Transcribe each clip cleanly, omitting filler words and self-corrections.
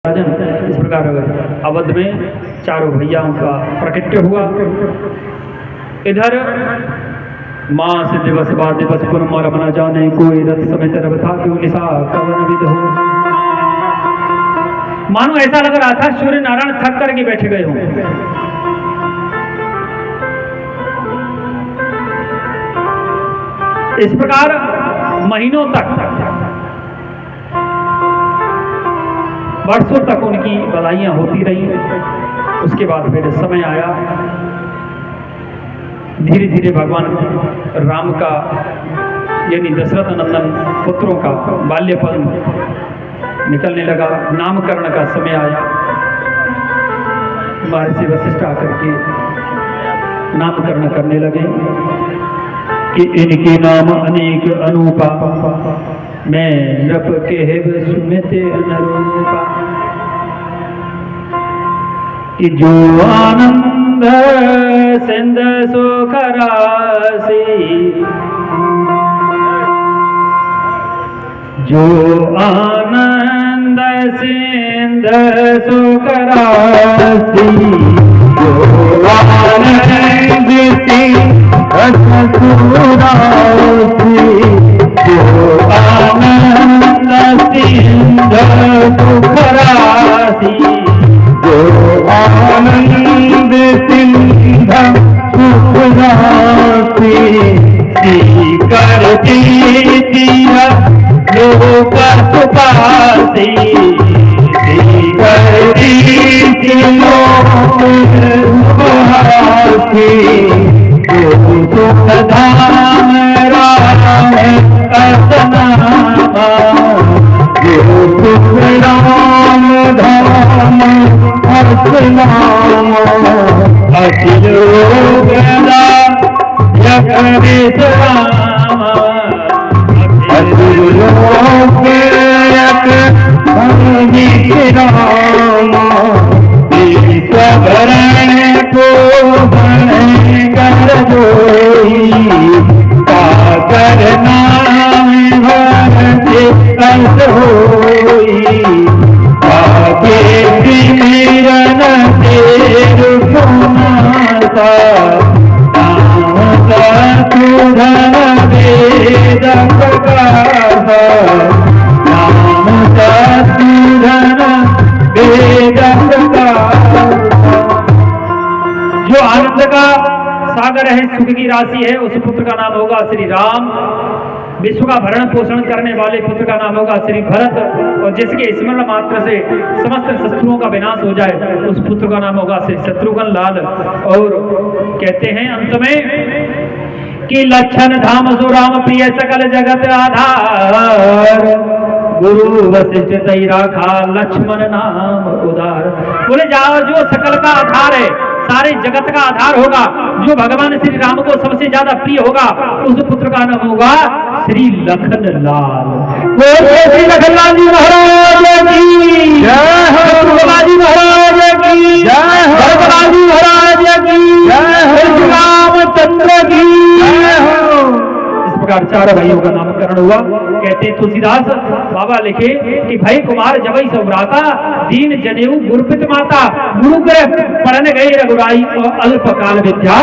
राजन इस प्रकार अवध में चारों भैयाओं का प्रकट्य हुआ। इधर माँ से दिवस बाद दिवस पुनः रमना जाने कोई रथ समेत रव था क्यों निशा कवन विद हो। मानो ऐसा लग रहा था सूर्य नारायण थक करके बैठे गए हों। इस प्रकार महीनों तक वर्षों तक उनकी बधाइयां होती रही। उसके बाद फिर समय आया, धीरे धीरे भगवान राम का यानी दशरथ नंदन पुत्रों का बाल्यपन निकलने लगा। नामकरण का समय आया। महर्षि वशिष्ठ आकर के नामकरण करने लगे कि इनके नाम अनेक अनूपा, मैं नृप के हेब सुमित अनुरूपा। कि जो आनंद सिंध सुख राशि, जो आनंद सिंध सुख राशि, जो आनंद सिंध सुख राशि, जो आनंद सिंध सुख राशि, जो आनंद सिंध सुख राशि, करती दिया लोक सुपासी, करती लोक सुपासी, जो सुख धाम राम कसनामा, जो सुख राम धाम हसनामा, अखिल वेदा यक विश्रामा, अखिल लोक यक विश्रामा, ईश्वरण को बन कर जोई, पाकर नाम भरते कंस होई, आगे सिमरन तेर सुनाता, नाम सतुधन वेद प्रकाशा, नाम सतुधन वेद प्रकाशा। जो आनंद का सागर है, सुख की राशि है, उस पुत्र का नाम होगा श्री राम। विश्व का भरण पोषण करने वाले पुत्र का नाम होगा श्री भरत। और जिसके स्मरण मात्र से समस्त शत्रुओं का विनाश हो जाए, उस पुत्र का नाम होगा श्री शत्रुघ्न लाल। और कहते हैं अंत में कि लक्षण धाम सो राम प्रिय सकल जगत आधार, गुरु वशिष्ठ तई राखा लक्ष्मण नाम उदार। बोले जाओ, जो सकल का आधार है, सारे जगत का आधार होगा, जो भगवान श्री राम को सबसे ज्यादा प्रिय होगा, उस पुत्र का नाम होगा श्री लखन लाल। श्री लखन लाल जी महाराज की जय हो, जी महाराज की जय हो, जी महाराज की जय हो, रामचंद्र की जय हो। इस प्रकार चारों भाइयों का नामकरण हुआ। कहते तुलसीदास बाबा लिखे कि भाई कुमार जबई सौराता, दीन जनेऊ गुरुपित माता, गुरु ग्रह पढ़ने गए रघुराई और अल्पकाल विद्या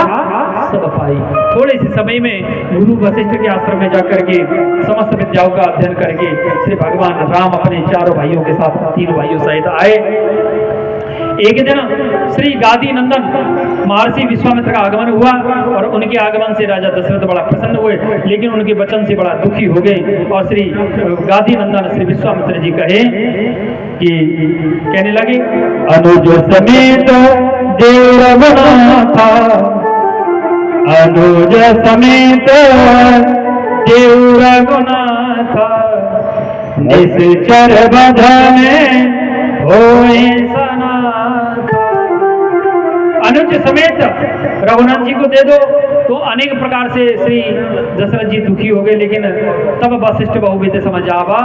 सब पाई। थोड़े से समय में गुरु वशिष्ठ के आश्रम में जाकर के समस्त विद्याओं का अध्ययन करके श्री भगवान राम अपने चारों भाइयों के साथ, तीनों भाइयों सहित आए। एक दिन श्री गादी नंदन महर्षि विश्वामित्र का आगमन हुआ और उनके आगमन से राजा दशरथ बड़ा प्रसन्न हुए, लेकिन उनके वचन से बड़ा दुखी हो गए। और श्री गादी नंदन श्री विश्वामित्र जी कहे कि कहने लगे, अनुज समेत देव रघुनाथा, अनुज समेत देव रघुनाथा, निश्चर बधन होए सनाथा। अनुज समेत रघुनाथ जी को दे दो। तो अनेक प्रकार से श्री दशरथ जी दुखी हो गए, लेकिन तब वशिष्ठ बहुविद्य समझ आवा,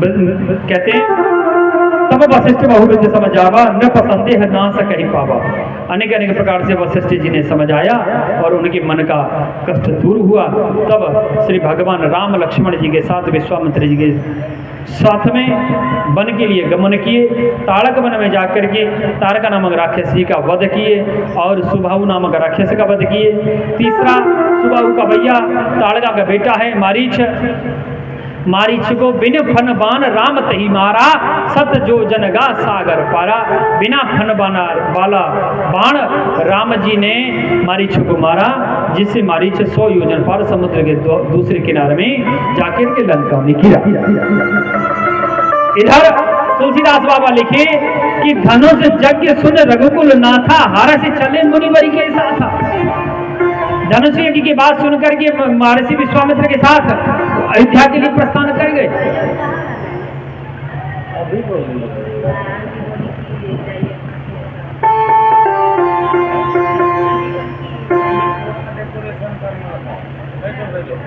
कहते तब वशिष्ठ बहुविद्य समझ आवा, न संदेह ना सकहि पावा। अनेक अनेक प्रकार से वशिष्ठ जी ने समझ आया और उनके मन का कष्ट दूर हुआ। तब श्री भगवान राम लक्ष्मण जी के साथ विश्वामित्र जी के साथ में वन के लिए गमन किए। ताड़क वन में जाकर के तारका नामक राक्षसी का वध किए और सुबाहु नामक राक्षस का वध किए। तीसरा, सुबाहु का भैया ताड़का का बेटा है मारीच। मारीच को बिन फन बान राम तही मारा, सत जो जनगा सागर पारा। बिना फन बाना वाला बाण राम जी ने मारीच को मारा, जिससे मारीच 100 योजन पार समुद्र के दूसरे किनारे में जाकर के लंका में गिरा। इधर तुलसीदास बाबा लिखे कि धनुष यज्ञ सुन रघुकुल नाथा, हारा से चले मुनिवरी के साथ। धनुष यज्ञ की बात सुनकर के महर्षि विश्वामित्र के साथ अयोध्या के लिए प्रस्थान कर गए।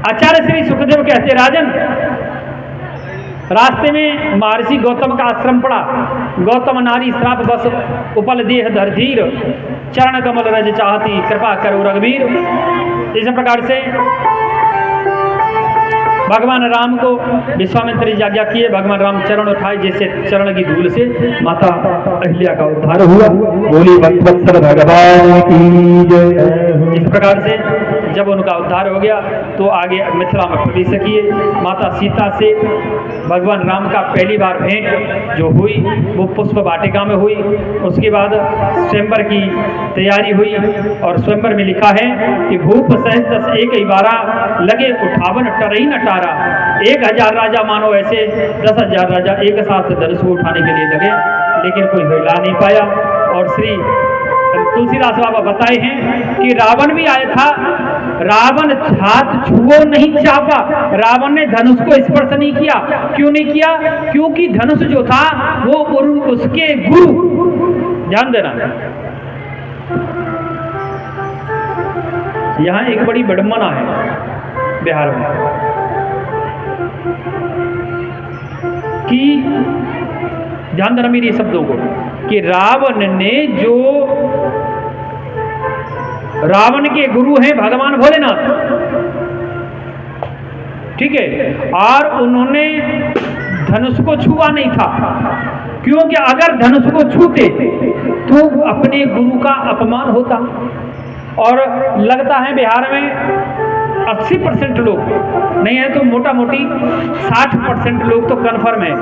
आचार्य श्री सुखदेव कहते, राजन, रास्ते में महर्षि गौतम का आश्रम पड़ा। गौतम नारी श्राप बस उपल देह धर धीर, चरण कमल रज चाहती कृपा करो रघुवीर। इस प्रकार से भगवान राम को विश्वामित्र जी आज्ञा किए। भगवान राम चरण उठाए, जैसे चरण की धूल से माता अहिल्या का उद्धार हुआ। बोली वत्सल भगवान की जय। इस प्रकार से जब उनका उद्धार हो गया तो आगे मिथिला में प्रवेश किए। माता सीता से भगवान राम का पहली बार भेंट जो हुई वो पुष्प वाटिका में हुई। उसके बाद स्वयंवर की तैयारी हुई और स्वयंवर में लिखा है कि भूप सहज 10 एक 12 लगे उठावन टरई न टारा। 1000 राजा मानो ऐसे 10,000 राजा एक साथ धनुष को उठाने के लिए लगे, लेकिन कोई हिला नहीं पाया। और श्री तुलसीदास बाबा बताए हैं कि रावण भी आया था, रावण हाथ छुओ नहीं चापा। रावण ने धनुष को स्पर्श नहीं किया। क्यों नहीं किया? क्योंकि धनुष जो था वो उसके गुरु, ध्यान देना, यहाँ एक बड़ी विडंबना है बिहार में कि ध्यान देना मेरे शब्दों को, कि रावण ने जो, रावण के गुरु हैं भगवान भोलेनाथ, ठीक है, और उन्होंने धनुष को छुआ नहीं था। क्योंकि अगर धनुष को छूते तो अपने गुरु का अपमान होता। और लगता है बिहार में 80% लोग नहीं है तो मोटा मोटी 60% लोग तो कन्फर्म है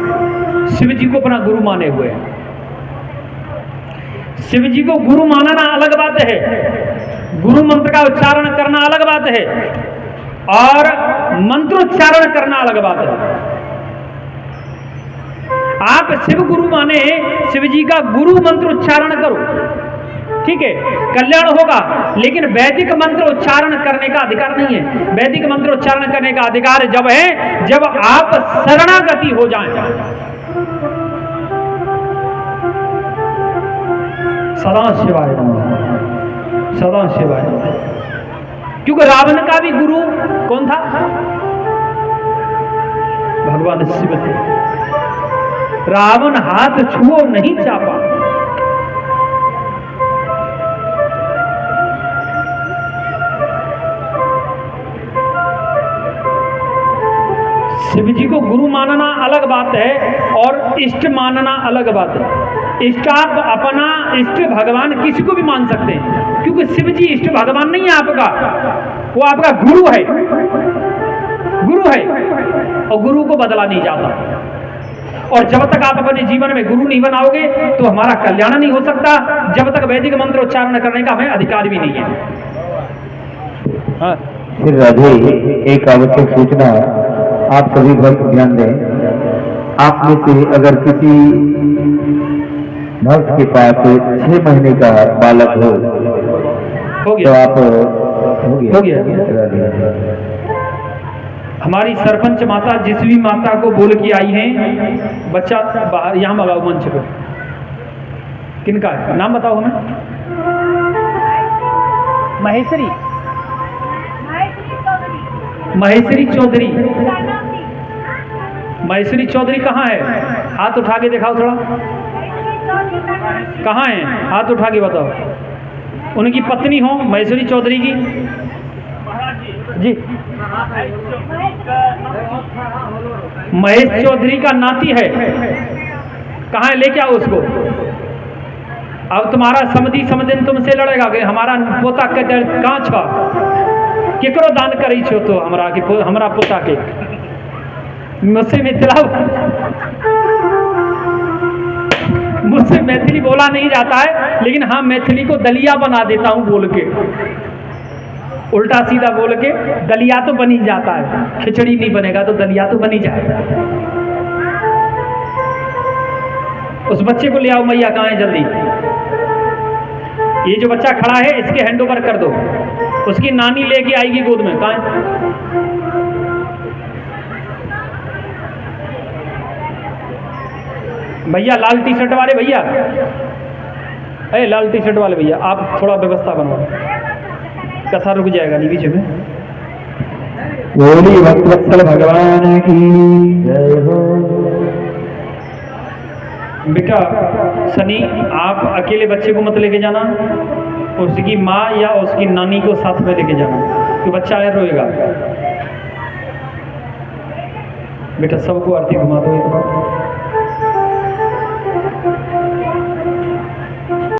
शिव जी को अपना गुरु माने हुए हैं। शिव जी को गुरु मानना अलग बात है, गुरु मंत्र का उच्चारण करना अलग बात है, और मंत्रोच्चारण करना अलग बात है। आप शिव गुरु माने, शिव जी का गुरु मंत्र उच्चारण करो, ठीक है, कल्याण होगा। लेकिन वैदिक मंत्र उच्चारण करने का अधिकार नहीं है। वैदिक मंत्र उच्चारण करने का अधिकार जब है जब आप शरणागति हो जाएं। सदा शिवाय नमः, सदा शिवाय नमः। क्योंकि रावण का भी गुरु कौन था? भगवान शिव थे। रावण हाथ छुओ नहीं चापा। शिव जी को गुरु मानना अलग बात है और इष्ट मानना अलग बात है। इष्ट आप अपना इष्ट भगवान किसी को भी मान सकते हैं, क्योंकि शिव जी इष्ट भगवान नहीं है आपका, वो आपका गुरु है, गुरु है, और गुरु को बदला नहीं जाता। और जब तक आप अपने जीवन में गुरु नहीं बनाओगे तो हमारा कल्याण नहीं हो सकता, जब तक वैदिक मंत्र उच्चारण करने का हमें अधिकार भी नहीं है। हाँ। फिर राधे, एक आवश्यक सूचना, आप सभी भक्त ध्यान दें। आप में से अगर किसी भक्त के पास 6 महीने का बालक हो गया तो आप हो गया। हमारी सरपंच माता जिस भी माता को बोल के आई हैं, बच्चा बाहर यहाँ मंगाओ मंच को। किनका है नाम बताओ हमें? महेश्वरी, महेश्वरी चौधरी। महेश्वरी चौधरी कहाँ है? हाथ उठा के दिखाओ थोड़ा, कहाँ है? हाथ उठा के बताओ। उनकी पत्नी हो महेश्वरी चौधरी की जी। महेश चौधरी का नाती है, कहाँ है, लेके आओ उसको। अब तुम्हारा समधी समदिन तुमसे लड़ेगा कि हमारा पोता के कहाँ छा, केकरो दान करी छो तो हमरा पोता के। मुझसे मैथिली बोला नहीं जाता है, लेकिन हाँ मैथिली को दलिया बना देता हूँ बोल के, उल्टा सीधा बोल के दलिया तो बन ही जाता है। खिचड़ी नहीं बनेगा तो दलिया तो बन ही जाएगा। उस बच्चे को ले आओ मैया, कहाँ है जल्दी। ये जो बच्चा खड़ा है इसके हैंड ओवर कर दो, उसकी नानी लेके आएगी गोद में, कहाँ है। भैया लाल टी शर्ट वाले भैया, अरे लाल टी शर्ट वाले भैया, आप थोड़ा व्यवस्था बनवाओ, कथा रुक जाएगा नहीं बीच में। बोली भक्तवत्सल भगवान की जय हो। बेटा सनी, आप अकेले बच्चे को मत लेके जाना, उसकी माँ या उसकी नानी को साथ में लेके जाना, तो बच्चा आया रोएगा। बेटा सबको आरती घुमा दो एक बार।